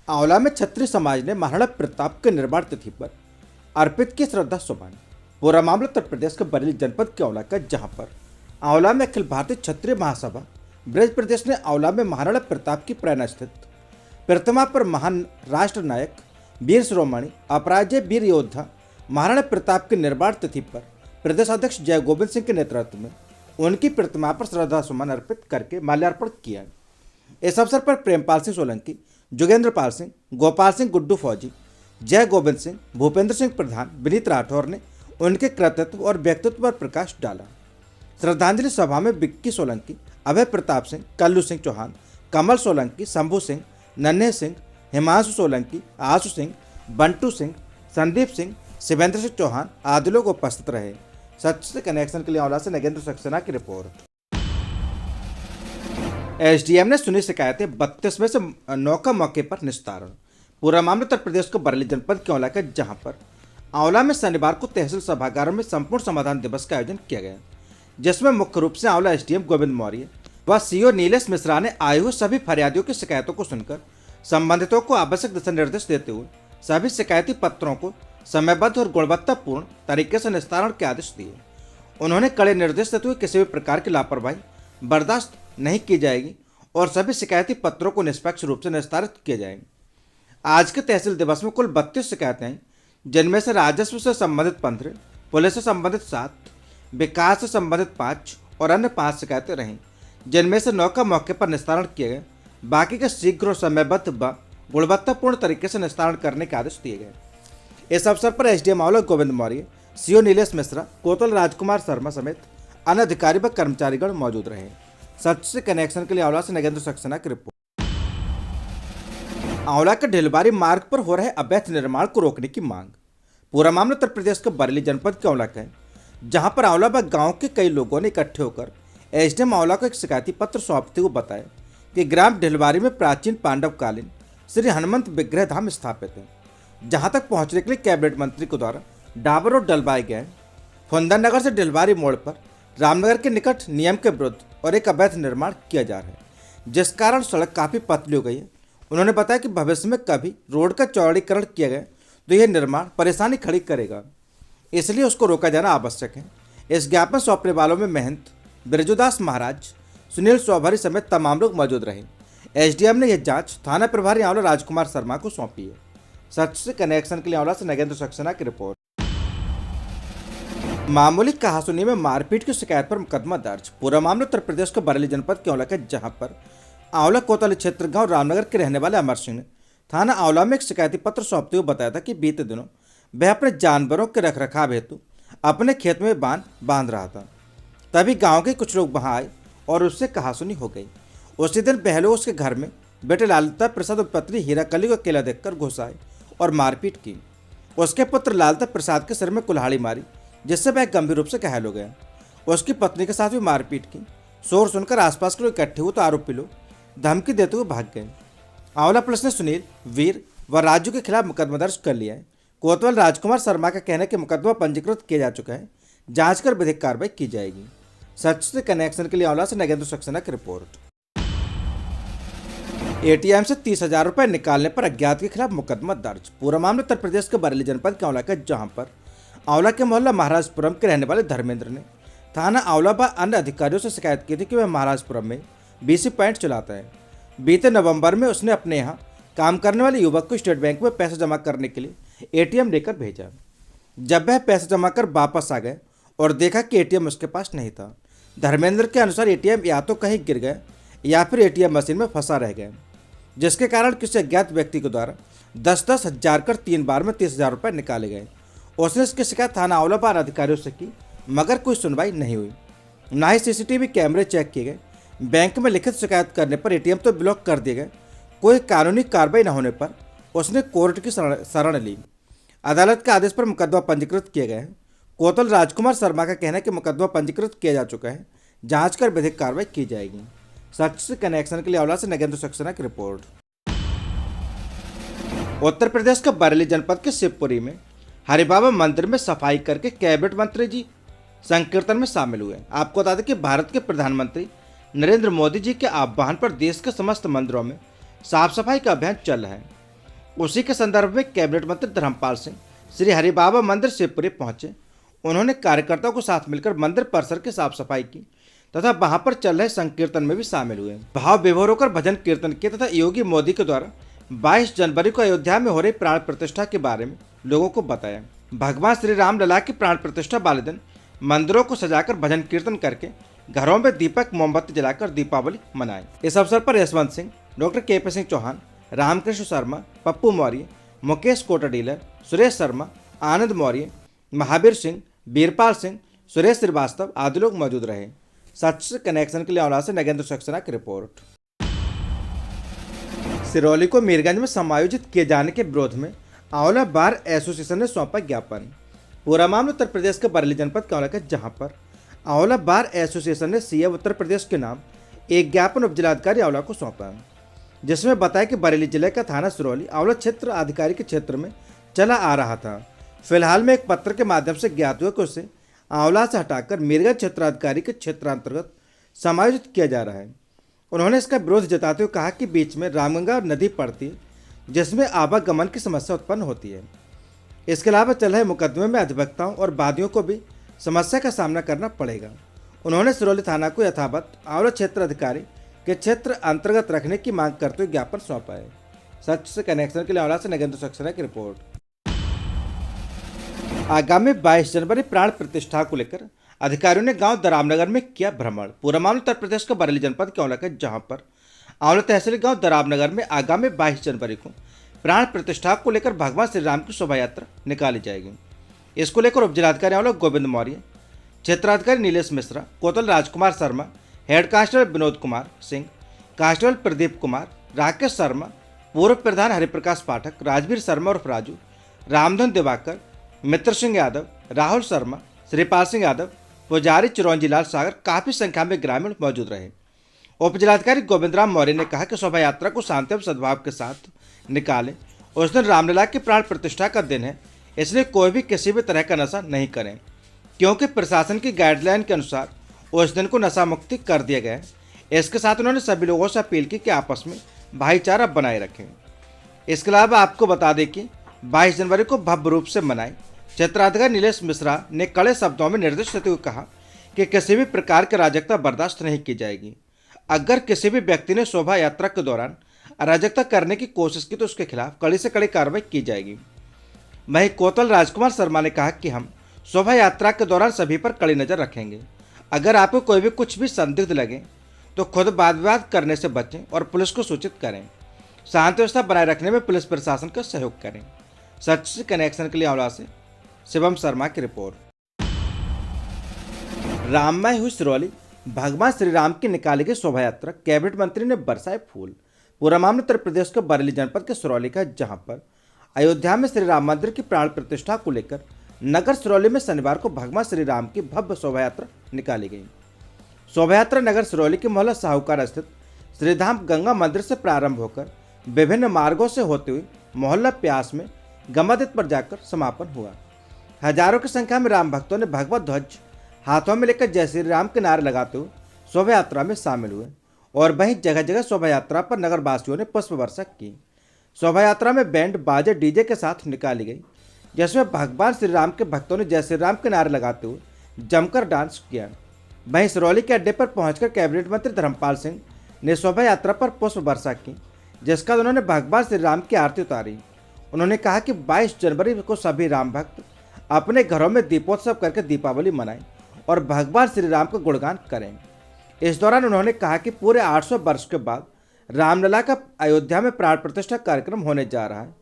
आंवला में क्षत्रिय समाज ने महाराणा प्रताप के निर्माण तिथि पर अर्पित की श्रद्धा सुमन। पूरा मामला उत्तर प्रदेश के बरेली जनपद के आंवला का, जहां पर आंवला में अखिल भारतीय क्षत्रिय महासभा ब्रज प्रदेश ने आंवला में महाराणा प्रताप की प्रेरणा स्थित प्रतिमा पर महान राष्ट्र नायक वीर शिरोमणि अपराजय वीर योद्धा महाराणा प्रताप के निर्माण तिथि पर प्रदेश अध्यक्ष जय गोविंद सिंह के नेतृत्व में उनकी प्रतिमा पर श्रद्धा सुमन अर्पित करके माल्यार्पण किया। इस अवसर पर प्रेमपाल सिंह सोलंकी, जोगेंद्र पाल सिंह, गोपाल सिंह गुड्डू फौजी, जय गोविंद सिंह, भूपेंद्र सिंह प्रधान, विनीत राठौर ने उनके कृतित्व और व्यक्तित्व पर प्रकाश डाला। श्रद्धांजलि सभा में बिक्की सोलंकी, अभय प्रताप सिंह, कल्लू सिंह चौहान, कमल सोलंकी, शंभू सिंह, नन्हे सिंह, हिमांशु सोलंकी, आशु सिंह, बंटू सिंह, संदीप सिंह, शिवेंद्र सिंह चौहान आदि लोग उपस्थित रहे। सच से कनेक्शन के लिए आंवला से नगेंद्र सक्सेना की रिपोर्ट। एसडीएम ने सुनी शिकायतें, 32 में से 9 का मौके पर निस्तारण। पूरा मामला उत्तर प्रदेश के बरेली जनपद के आंवला का, जहां पर आंवला में शनिवार को तहसील सभागार में संपूर्ण समाधान दिवस का आयोजन किया गया, जिसमें मुख्य रूप से आंवला एसडीएम गोविंद मौर्य व सीओ नीलेश मिश्रा ने आए हुए सभी फरियादियों की शिकायतों को सुनकर संबंधितों को आवश्यक दिशा निर्देश देते हुए सभी शिकायती पत्रों को समयबद्ध और गुणवत्तापूर्ण तरीके से निस्तारण के आदेश दिए। उन्होंने कड़े निर्देश देते हुए किसी भी प्रकार की लापरवाही बर्दाश्त नहीं की जाएगी और सभी शिकायती पत्रों को निष्पक्ष रूप से निस्तारित किए जाएंगे। आज के तहसील दिवस में कुल 32 शिकायतें आई, जिनमें से राजस्व से संबंधित 15, पुलिस से संबंधित 7, विकास से संबंधित 5 और अन्य 5 शिकायतें रहीं, जिनमें से 9 का मौके पर निस्तारण किए गए। बाकी के शीघ्र और समयबद्ध व गुणवत्तापूर्ण तरीके से निस्तारण करने के आदेश दिए गए। इस अवसर पर एसडीएम आंवला गोविंद मौर्य, सीओ नीलेश मिश्रा, कोतवाल राजकुमार शर्मा समेत अन्य अधिकारी व कर्मचारीगण मौजूद रहे। सच से कनेक्शन के लिए आंवला से नगेंद्र सक्सेना की रिपोर्ट। आंवला के ढिलवारी मार्ग पर हो रहे अवैध निर्माण को रोकने की मांग। पूरा मामला उत्तर प्रदेश के बरेली जनपद के आंवला का है, जहां पर आंवला व गांव के कई लोगों ने इकट्ठे होकर एसडीएम आंवला को एक शिकायती पत्र सौंपते हुए बताया कि ग्राम ढिलवारी में प्राचीन पांडवकालीन श्री हनुमंत विग्रह धाम स्थापित है, जहां तक पहुंचने के लिए कैबिनेट मंत्री के द्वारा डाबर रोड डलवाए गए। फुंदन नगर से ढिलवारी मोड़ पर रामनगर के निकट नियम के विरुद्ध और एक अवैध निर्माण किया जा रहा है, जिस कारण सड़क काफ़ी पतली हो गई है। उन्होंने बताया कि भविष्य में कभी रोड का चौड़ीकरण किया गया तो यह निर्माण परेशानी खड़ी करेगा, इसलिए उसको रोका जाना आवश्यक है। इस ज्ञापन सौंपने वालों में महंत बिरजुदास महाराज, सुनील चौधरी समेत तमाम लोग मौजूद रहे। एसडीएम ने यह जांच थाना प्रभारी आंवला राजकुमार शर्मा को सौंपी है। सच से कनेक्शन के लिए आंवला से नगेंद्र सक्सेना की रिपोर्ट। मामूली कहासुनी में मारपीट की शिकायत पर मुकदमा दर्ज। पूरा मामला उत्तर प्रदेश के बरेली जनपद के आंवला का, जहां पर आंवला कोतवाली क्षेत्र गांव रामनगर के रहने वाले अमर सिंह ने थाना आंवला में एक शिकायती पत्र सौंपते हुए बताया था कि बीते दिनों वह अपने जानवरों के रखरखाव हेतु अपने खेत में बांध रहा था। तभी गाँव के कुछ लोग वहां आए और उससे कहासुनी हो गई। उसी दिन पहले उसके घर में बेटे लालता प्रसाद और पत्नी हीरा कली को अकेला देखकर घुस आए और मारपीट की। उसके पुत्र लालता प्रसाद के सिर में कुल्हाड़ी मारी, जिससे वह गंभीर रूप से घायल हो गया। उसकी पत्नी के साथ भी मारपीट की। शोर सुनकर आसपास के लोग इकट्ठे हुए तो आरोपी लोग धमकी देते हुए भाग गए। आंवला पुलिस ने सुनील, वीर व राजू के खिलाफ मुकदमा दर्ज कर लिया है। कोतवाल राजकुमार शर्मा का कहना है कि मुकदमा पंजीकृत किया जा चुका है, जांच कर विधिक कार्रवाई की जाएगी। सच से कनेक्शन के लिए आंवला से नगेंद्र सक्सेना की रिपोर्ट। एटीएम से 30,000 रुपये निकालने पर अज्ञात के खिलाफ मुकदमा दर्ज। पूरा मामला उत्तर प्रदेश के बरेली जनपद के आंवला का, जहां पर आंवला के मोहल्ला महाराजपुरम के रहने वाले धर्मेंद्र ने थाना आंवला व अन्य अधिकारियों से शिकायत की थी कि वह महाराजपुरम में बीसी पॉइंट चलाता है। बीते नवंबर में उसने अपने यहाँ काम करने वाले युवक को स्टेट बैंक में पैसा जमा करने के लिए एटीएम लेकर भेजा। जब वह पैसा जमा कर वापस आ गए और देखा कि एटीएम उसके पास नहीं था। धर्मेंद्र के अनुसार एटीएम या तो कहीं गिर गया या फिर एटीएम मशीन में फंसा रह गया, जिसके कारण किसी अज्ञात व्यक्ति के द्वारा 10-10 हजार कर 3 बार में 30,000 रुपये निकाले गए। उसने इसकी शिकायत थाना आंवला पर अधिकारियों से की, मगर कोई सुनवाई नहीं हुई। ना ही सीसीटीवी कैमरे चेक किए गए। बैंक में लिखित शिकायत करने पर एटीएम तो ब्लॉक कर दिए गए। कोई कानूनी कार्रवाई न होने पर उसने कोर्ट की शरण ली। अदालत के आदेश पर मुकदमा पंजीकृत किए गए हैं। कोतवाल राजकुमार शर्मा का कहना है कि मुकदमा पंजीकृत किया जा चुका है, जांच कर विधिक कार्रवाई की जाएगी। सच से कनेक्शन के लिए आंवला से नगेंद्र सक्सेना की रिपोर्ट। उत्तर प्रदेश के बरेली जनपद के शिवपुरी में हरिबाबा मंदिर में सफाई करके कैबिनेट मंत्री जी संकीर्तन में शामिल हुए। आपको बता दें कि भारत के प्रधानमंत्री नरेंद्र मोदी जी के आह्वान पर देश के समस्त मंदिरों में साफ सफाई का अभियान चल रहा है। उसी के संदर्भ में कैबिनेट मंत्री धर्मपाल सिंह श्री हरिबाबा मंदिर शिवपुरी पहुंचे। उन्होंने कार्यकर्ताओं को साथ मिलकर मंदिर परिसर की साफ सफाई की तथा वहां पर चल रहे संकीर्तन में भी शामिल हुए। भाव विभोर होकर भजन कीर्तन किए तथा योगी मोदी के द्वारा 22 जनवरी को अयोध्या में हो रही प्राण प्रतिष्ठा के बारे में लोगों को बताया। भगवान श्री राम लला की प्राण प्रतिष्ठा वाले दिन मंदिरों को सजाकर भजन कीर्तन करके घरों में दीपक मोमबत्ती जलाकर दीपावली मनाएं। इस अवसर पर Yashwant Singh, doctor K P. Singh Chauhan, Ramkrishna Sharma, Pappu Maurya, Mukesh quota dealer, Suresh Sharma, Anand Maurya, Mahavir Singh, Birpal Singh, Suresh Srivastava आदि लोग मौजूद रहे। सच कनेक्शन के लिए आंवला से नगेंद्र सक्सेना की रिपोर्ट। सिरौली को मीरगंज में समायोजित किए जाने के विरोध में आंवला बार एसोसिएशन ने सौंपा ज्ञापन। पूरा मामला उत्तर प्रदेश के बरेली जनपद का आंवला का, जहां पर आंवला बार एसोसिएशन ने सीएम उत्तर प्रदेश के नाम एक ज्ञापन उपजिलाधिकारी आंवला को सौंपा, जिसमें बताया कि बरेली जिले का थाना सिरौली आंवला क्षेत्र अधिकारी के क्षेत्र में चला आ रहा था। फिलहाल में एक पत्र के माध्यम से ज्ञात हुआ कि उसे आंवला से हटाकर मीरगंज क्षेत्राधिकारी के क्षेत्र अंतर्गत समायोजित किया जा रहा है। उन्होंने इसका विरोध जताते हुए कहा कि बीच में रामगंगा नदी पड़ती है, जिसमें आवागमन की समस्या उत्पन्न होती है। इसके अलावा चल रहे मुकदमे में अधिवक्ताओं और वादियों को भी समस्या का सामना करना पड़ेगा। उन्होंने सिरौली थाना को यथावत आंवला क्षेत्र अधिकारी के क्षेत्र अंतर्गत रखने की मांग करते हुए ज्ञापन सौंपा है। सच से कनेक्शन के लिए आंवला से नगेंद्र सक्सेना की रिपोर्ट। आगामी 22 जनवरी प्राण प्रतिष्ठा को लेकर अधिकारियों ने गांव दरामनगर में किया भ्रमण। पूरा मामला उत्तर प्रदेश के बरेली जनपद के आंवला का, जहां पर आंवला तहसील गांव दरामनगर में आगामी 22 जनवरी को प्राण प्रतिष्ठा को लेकर भगवान श्री राम की शोभा यात्रा निकाली जाएगी। इसको लेकर उपजिलाधिकारी आंवला गोविंद मौर्य, क्षेत्राधिकारी नीलेश मिश्रा, कोतल Rajkumar Sharma, head constable Vinod Kumar Singh, constable Pradeep Kumar, Rakesh Sharma, पूर्व प्रधान हरिप्रकाश पाठक, राजवीर शर्मा उर्फ राजू, रामधन दिवाकर, मित्र सिंह यादव, राहुल शर्मा, श्रीपाल सिंह यादव, पुजारी चिरौंजी लाल सागर काफी संख्या में ग्रामीण मौजूद रहे। उप जिलाधिकारी गोविंद राम मौर्य ने कहा कि शोभा यात्रा को शांति एवं सद्भाव के साथ निकालें। उस दिन रामलला की प्राण प्रतिष्ठा का दिन है, इसलिए कोई भी किसी भी तरह का नशा नहीं करें, क्योंकि प्रशासन की गाइडलाइन के अनुसार उस दिन को नशा मुक्ति कर दिया गया है। इसके साथ उन्होंने सभी लोगों से अपील की कि आपस में भाईचारा बनाए रखें। इसके अलावा आपको बता दें कि 22 जनवरी को भव्य रूप से मनाएं। क्षेत्राधिकारी नीलेश मिश्रा ने कड़े शब्दों में निर्देश देते हुए कहा कि किसी भी प्रकार की अराजकता बर्दाश्त नहीं की जाएगी। अगर किसी भी व्यक्ति ने शोभा यात्रा के दौरान अराजकता करने की कोशिश की तो उसके खिलाफ कड़ी से कड़ी कार्रवाई की जाएगी। वहीं कोतल राजकुमार शर्मा ने कहा कि हम शोभा यात्रा के दौरान सभी पर कड़ी नजर रखेंगे। अगर आपको कोई भी कुछ भी संदिग्ध लगे तो खुद वाद विवाद करने से बचें और पुलिस को सूचित करें। शांति व्यवस्था बनाए रखने में पुलिस प्रशासन का सहयोग करें। सच से कनेक्शन के लिए आंवला से शिवम शर्मा की रिपोर्ट। राममय हुई सिरौली, भगवान श्री राम की निकाली गई शोभा यात्रा, कैबिनेट मंत्री ने बरसाए फूल। पूरा मामला उत्तर प्रदेश के बरेली जनपद के सिरौली का, जहां पर अयोध्या में श्री राम मंदिर की प्राण प्रतिष्ठा को लेकर नगर सिरौली में शनिवार को भगवान श्री राम की भव्य शोभा यात्रा निकाली गई। शोभा यात्रा नगर सिरौली के मोहल्ला साहूकार स्थित श्रीधाम गंगा मंदिर से प्रारंभ होकर विभिन्न मार्गों से होते हुए मोहल्ला प्यास में गमादित पर जाकर समापन हुआ। हजारों की संख्या में राम भक्तों ने भगवत ध्वज हाथों में लेकर जय श्री राम के नारे लगाते हुए शोभा यात्रा में शामिल हुए और वहीं जगह जगह शोभा यात्रा पर नगरवासियों ने पुष्प वर्षा की। शोभा यात्रा में बैंड बाजे डीजे के साथ निकाली गई, जिसमें भगवान श्री राम के भक्तों ने जय श्री राम के नारे लगाते हुए जमकर डांस किया। वहीं सिरौली के अड्डे पर पहुंचकर कैबिनेट मंत्री धर्मपाल सिंह ने शोभा यात्रा पर पुष्प वर्षा की, जिसका उन्होंने भगवान श्री राम की आरती उतारी। उन्होंने कहा कि 22 जनवरी को सभी राम भक्त अपने घरों में दीपोत्सव करके दीपावली मनाएं और भगवान श्री राम का गुणगान करें। इस दौरान उन्होंने कहा कि पूरे 800 वर्ष के बाद रामलला का अयोध्या में प्राण प्रतिष्ठा कार्यक्रम होने जा रहा है।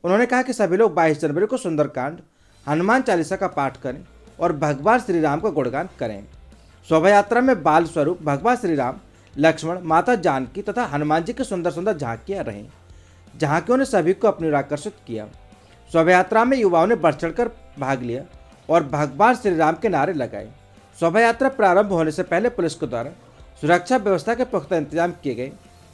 उन्होंने कहा कि सभी लोग 22 जनवरी को सुंदरकांड, हनुमान चालीसा का पाठ करें और भगवान श्री राम का गुणगान करें। शोभा यात्रा में बाल स्वरूप भगवान श्री राम, लक्ष्मण, माता जानकी तथा हनुमान जी की सुंदर सुंदर झांकियां रहीं। झांकियों ने सभी को अपनी ओर आकर्षित किया। शोभा यात्रा में युवाओं ने बढ़ चढ़कर भाग लिया और भगवान श्री राम के नारे लगाए। शोभा यात्रा प्रारंभ होने से पहले पुलिस के द्वारा सुरक्षा व्यवस्था के पुख्ता इंतजाम किए गए।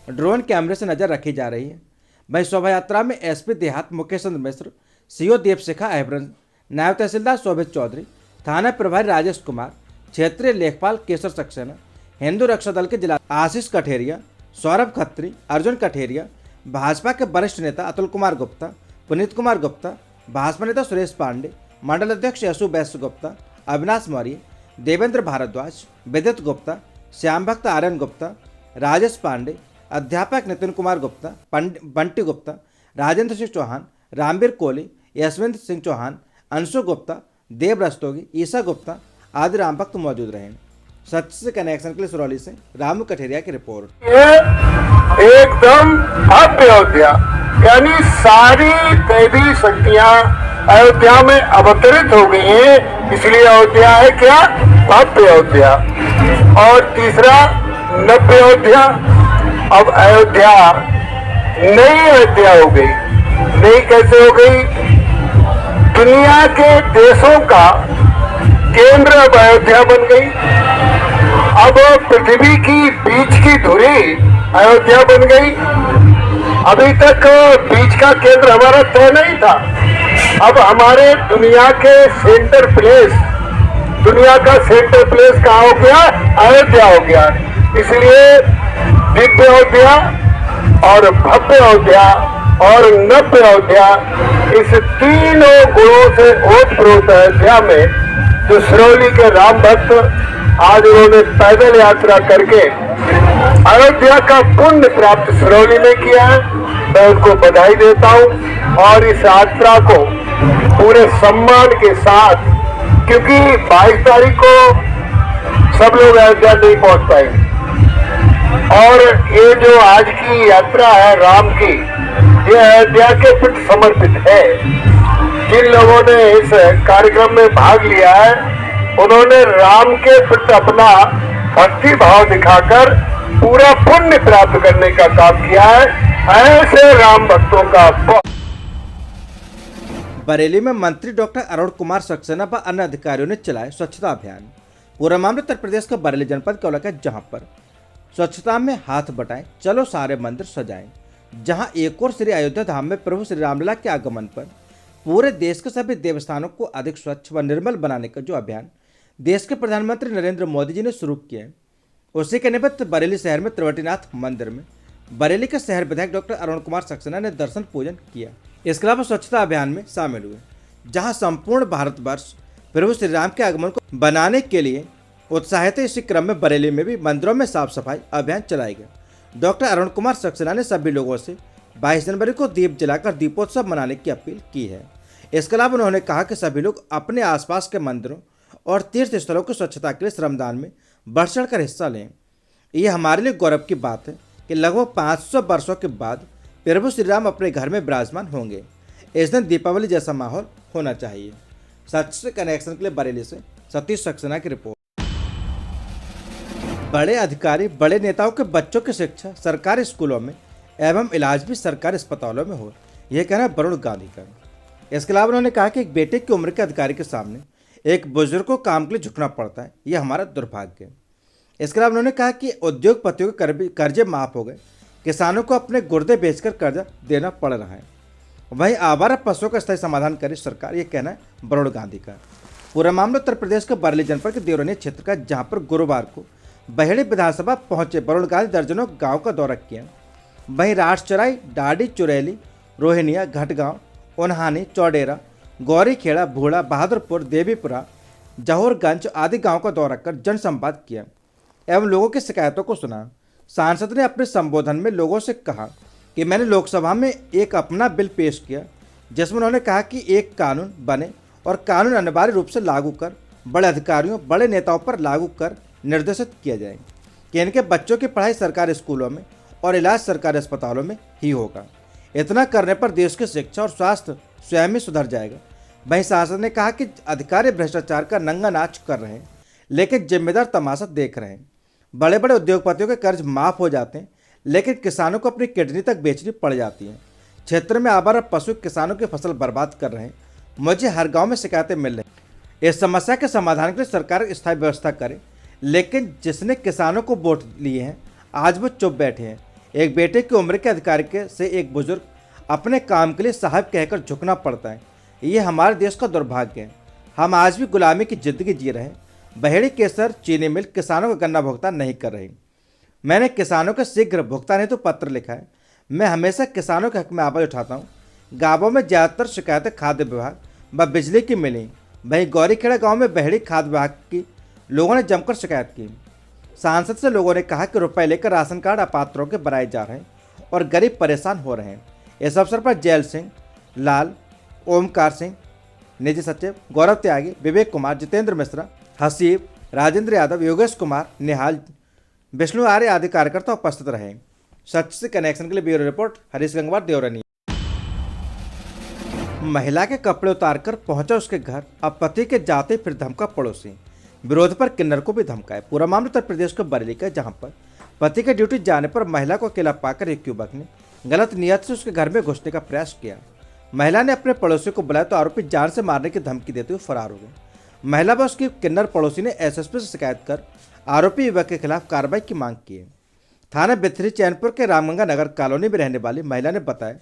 ड्रोन कैमरे से नजर रखी जा रही है। वहीं शोभा यात्रा में एसपी देहात मुकेश चंद्र मिश्र, सीओ दीपशिखा अहब्रन, नायब तहसीलदार शोभित चौधरी, थाना प्रभारी राजेश कुमार, क्षेत्रीय लेखपाल केशर सक्सेना, हिंदू रक्षा दल के जिला आशीष कठेरिया, सौरभ खत्री, अर्जुन कठेरिया, भाजपा के वरिष्ठ नेता अतुल कुमार गुप्ता, पुनीत कुमार गुप्ता, भाजपा नेता सुरेश पांडे, मंडल अध्यक्ष यशु वैश्य गुप्ता, अविनाश मौर्य, देवेंद्र भारद्वाज, विदित गुप्ता, श्याम भक्त आर्यन गुप्ता, राजेश पांडे, अध्यापक नितिन कुमार गुप्ता, बंटी गुप्ता, राजेंद्र सिंह चौहान, रामवीर कोहली, यशवंत सिंह चौहान, अंशु गुप्ता, देव रस्तोगी, ईसा गुप्ता आदि राम भक्त मौजूद रहे। सच से कनेक्शन के लिए सुरौली से रामू कठेरिया की रिपोर्ट। ये एकदम भव्य अयोध्या, यानी सारी दैवी शक्तियां अयोध्या में अवतरित हो गई हैं, इसलिए अयोध्या है क्या? भव्य अयोध्या। और तीसरा नव्य अयोध्या। अब अयोध्या नई अयोध्या हो गई। नई कैसे हो गई? दुनिया के देशों का केंद्र अब अयोध्या बन गई। अब पृथ्वी की बीच की धुरी अयोध्या बन गई। अभी तक बीच का केंद्र हमारा तय नहीं था। अब हमारे दुनिया के सेंटर प्लेस, दुनिया का सेंटर प्लेस कहाँ हो गया? अयोध्या हो गया। इसलिए दिव्य अयोध्या और भव्य अयोध्या और नव्य अयोध्या, इस तीनों गुणों से ओतप्रोत अयोध्या में जो सिरौली के राम भक्त आज उन्होंने पैदल यात्रा करके अयोध्या का पुण्य प्राप्त सिरौली में किया है, मैं उनको बधाई देता हूं। और इस यात्रा को पूरे सम्मान के साथ, क्योंकि 22 तारीख को सब लोग अयोध्या नहीं पहुंच पाएंगे, और ये जो आज की यात्रा है राम की, ये अयोध्या के प्रति समर्पित है। जिन लोगों ने इस कार्यक्रम में भाग लिया है, उन्होंने राम के प्रति अपना भक्ति भाव दिखाकर पूरा पुण्य प्राप्त करने का काम किया है। ऐसे राम भक्तों का बरेली में मंत्री डॉक्टर अरुण कुमार सक्सेना व अन्य अधिकारियों ने चलाया स्वच्छता अभियान। पूरा मामला उत्तर प्रदेश का बरेली जनपद का इलाका, जहां पर स्वच्छता में हाथ बटाएं, चलो सारे मंदिर सजाएं। जहां एक और श्री अयोध्या धाम में प्रभु श्री रामलला के आगमन पर पूरे देश के सभी देवस्थानों को अधिक स्वच्छ व निर्मल बनाने का जो अभियान देश के प्रधानमंत्री नरेंद्र मोदी जी ने शुरू किया है, उसी के निमित्त बरेली शहर में त्रिवटीनाथ मंदिर में बरेली के शहर विधायक डॉक्टर अरुण कुमार सक्सेना ने दर्शन पूजन किया। इसके अलावा स्वच्छता अभियान में शामिल हुए, जहां संपूर्ण भारतवर्ष प्रभु श्री राम के आगमन को बनाने के लिए उत्साहित है। इसी क्रम में बरेली में भी मंदिरों में साफ सफाई अभियान चलाया गया। डॉक्टर अरुण कुमार सक्सेना ने सभी लोगों से 22 जनवरी को दीप जलाकर दीपोत्सव मनाने की अपील की है। इसके अलावा उन्होंने कहा कि सभी लोग अपने आसपास के मंदिरों और तीर्थ स्थलों की स्वच्छता के लिए श्रमदान में बढ़ चढ़ कर हिस्सा लें। ये हमारे लिए गौरव की बात है कि लगभग 500 वर्षों के बाद प्रभु श्री राम अपने घर में विराजमान होंगे। इस दिन दीपावली जैसा माहौल होना चाहिए। सच से कनेक्शन के लिए बरेली से सतीश सक्सेना की रिपोर्ट। बड़े अधिकारी, बड़े नेताओं के बच्चों की शिक्षा सरकारी स्कूलों में एवं इलाज भी सरकारी अस्पतालों में हो, यह कहना है वरुण गांधी का। इसके अलावा उन्होंने कहा कि एक बेटे की उम्र के अधिकारी के सामने एक बुजुर्ग को काम के लिए झुकना पड़ता है, यह हमारा दुर्भाग्य है। इसके अलावा उन्होंने कहा कि उद्योगपतियों के कर्जे माफ हो गए, किसानों को अपने गुर्दे बेचकर कर्जा देना पड़ रहा है। वहीं आवारा पशुओं का स्थायी समाधान करे सरकार, यह कहना है वरुण गांधी का। पूरा मामला उत्तर प्रदेश के बरेली जनपद के देवरानी क्षेत्र का, जहां पर गुरुवार को बहेड़ी विधानसभा पहुंचे वरुण गांधी दर्जनों गाँव का दौरा किया। वहीं राजचराई, डाडी, चुरैली, रोहिनिया, घटगांव, उन्हानी, चौडेरा, गौरीखेड़ा, भूड़ा, बहादुरपुर, देवीपुरा, जहोरगंज आदि गांव का दौरा कर जनसंवाद किया एवं लोगों की शिकायतों को सुना। सांसद ने अपने संबोधन में लोगों से कहा कि मैंने लोकसभा में एक अपना बिल पेश किया, जिसमें उन्होंने कहा कि एक कानून बने और कानून अनिवार्य रूप से लागू कर बड़े अधिकारियों, बड़े नेताओं पर लागू कर निर्देशित किया जाए कि इनके बच्चों की पढ़ाई सरकारी स्कूलों में और इलाज सरकारी अस्पतालों में ही होगा। इतना करने पर देश की शिक्षा और स्वास्थ्य स्वयं ही सुधर जाएगा। वहीं सांसद ने कहा कि अधिकारी भ्रष्टाचार का नंगा नाच कर रहे हैं, लेकिन जिम्मेदार तमाशा देख रहे हैं। बड़े बड़े उद्योगपतियों के कर्ज माफ हो जाते हैं, लेकिन किसानों को अपनी किडनी तक बेचनी पड़ जाती है। क्षेत्र में आवारा पशु किसानों की फसल बर्बाद कर रहे हैं। मुझे हर गांव में शिकायतें मिल रही। इस समस्या के समाधान के लिए सरकार स्थायी व्यवस्था करे, लेकिन जिसने किसानों को वोट लिए हैं आज वो चुप बैठे हैं। एक बेटे की उम्र के अधिकारी से एक बुजुर्ग अपने काम के लिए साहब कहकर झुकना पड़ता है। ये हमारे देश का दुर्भाग्य है। हम आज भी गुलामी की जिंदगी जी रहे हैं। बहेड़ी, केसर, चीनी मिल किसानों का गन्ना भुगतान नहीं कर रही। मैंने किसानों के शीघ्र भुगतान हेतु पत्र लिखा है। मैं हमेशा किसानों के हक में आवाज़ उठाता हूँ। गांवों में ज़्यादातर शिकायतें खाद्य विभाग व बिजली की मिली। वहीं गौरीखेड़ा गांव में बहरी खाद्य विभाग की लोगों ने जमकर शिकायत की। सांसद से लोगों ने कहा कि रुपए लेकर राशन कार्ड अपात्रों के बनाए जा रहे हैं और गरीब परेशान हो रहे हैं। इस अवसर पर जैल सिंह, लाल, ओमकार सिंह, निजी सचिव गौरव त्यागी, विवेक कुमार, जितेंद्र मिश्रा, हसीब, राजेंद्र यादव, योगेश कुमार, निहाल, विष्णु आर्य आदि कार्यकर्ता उपस्थित रहे। सच से कनेक्शन के लिए ब्यूरो रिपोर्ट हरीश गंगवार, देवरनी। महिला के कपड़े उतारकर पहुंचा उसके घर, अब पति के जाते फिर धमका पड़ोसी। विरोध पर किन्नर को भी धमकाया। पूरा मामला उत्तर प्रदेश के बरेली का, जहां पर पति के ड्यूटी जाने पर महिला को अकेला पाकर एक युवक ने गलत नियत से उसके घर में घुसने का प्रयास किया। महिला ने अपने पड़ोसी को बुलाया तो आरोपी जान से मारने की धमकी देते हुए फरार हो गए। महिला व उसकी किन्नर पड़ोसी ने एसएसपी से शिकायत कर आरोपी युवक के खिलाफ कार्रवाई की मांग की है। थाना बिथरी चैनपुर के रामगंगा नगर कॉलोनी में रहने वाली महिला ने बताया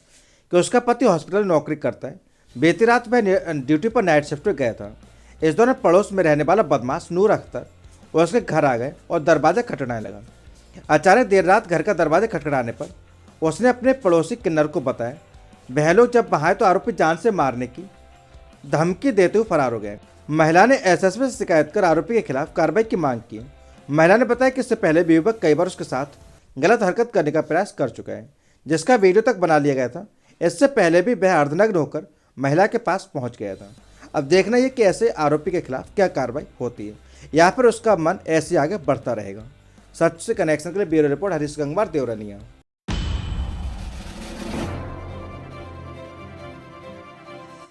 कि उसका पति हॉस्पिटल में नौकरी करता है। बीती रात वह ड्यूटी पर नाइट शिफ्ट में गया था। इस दौरान पड़ोस में रहने वाला बदमाश नूर अख्तर उसके घर आ गए और दरवाजा खटखटाने लगा। अचानक देर रात घर का दरवाजा खटखटाने पर उसने अपने पड़ोसी किन्नर को बताया। वह लोग जब वहां तो आरोपी जान से मारने की धमकी देते हुए फरार हो गए। महिला ने एसएसपी से शिकायत कर आरोपी के खिलाफ कार्रवाई की मांग की। महिला ने बताया कि इससे पहले भी युवक कई बार उसके साथ गलत हरकत करने का प्रयास कर चुका है, जिसका वीडियो तक बना लिया गया था। इससे पहले भी वह अर्धनग्न होकर महिला के पास पहुंच गया था। अब देखना यह कि ऐसे आरोपी के खिलाफ क्या कार्रवाई होती है या फिर उसका मन ऐसे आगे बढ़ता रहेगा। सच से कनेक्शन के लिए ब्यूरो रिपोर्ट हरीश गंगवार, देवरनिया।